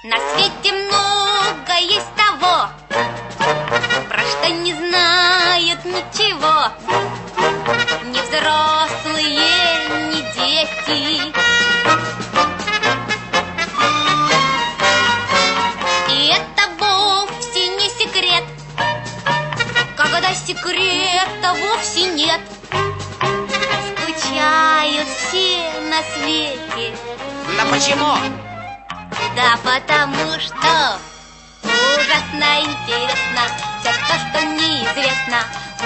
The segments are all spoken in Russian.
На свете много есть того, про что не знают ничего ни взрослые, ни дети. И это вовсе не секрет, когда секрета вовсе нет. Скучают все на свете. Да почему? Да потому что ужасно интересно все то, что неизвестно.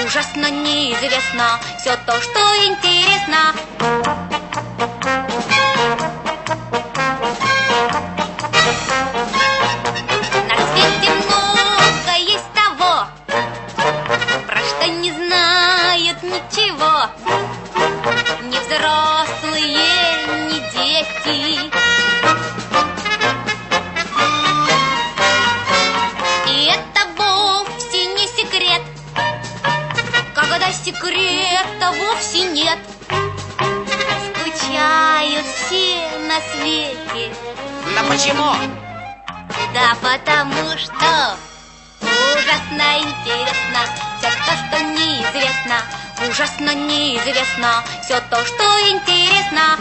Ужасно неизвестно все то, что интересно. На свете много есть того, про что не знают ничего ни взрослые, ни дети. И это вовсе не секрет, когда секрета вовсе нет. Скучают все на свете. Да почему? Да потому что ужасно интересно все то, что неизвестно. Ужасно неизвестно все то, что интересно.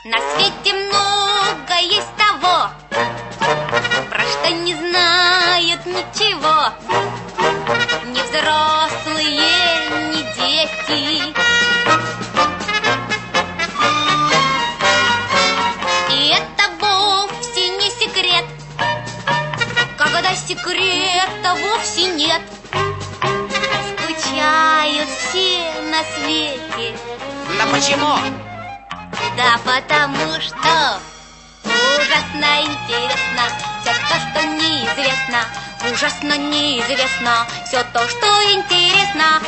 На свете много есть того, про что не знают ничего ни взрослые, ни дети. И это вовсе не секрет, когда секрета вовсе нет. Скучают все на свете. Да почему? Да потому что ужасно интересно все то, что неизвестно. Ужасно неизвестно все то, что интересно.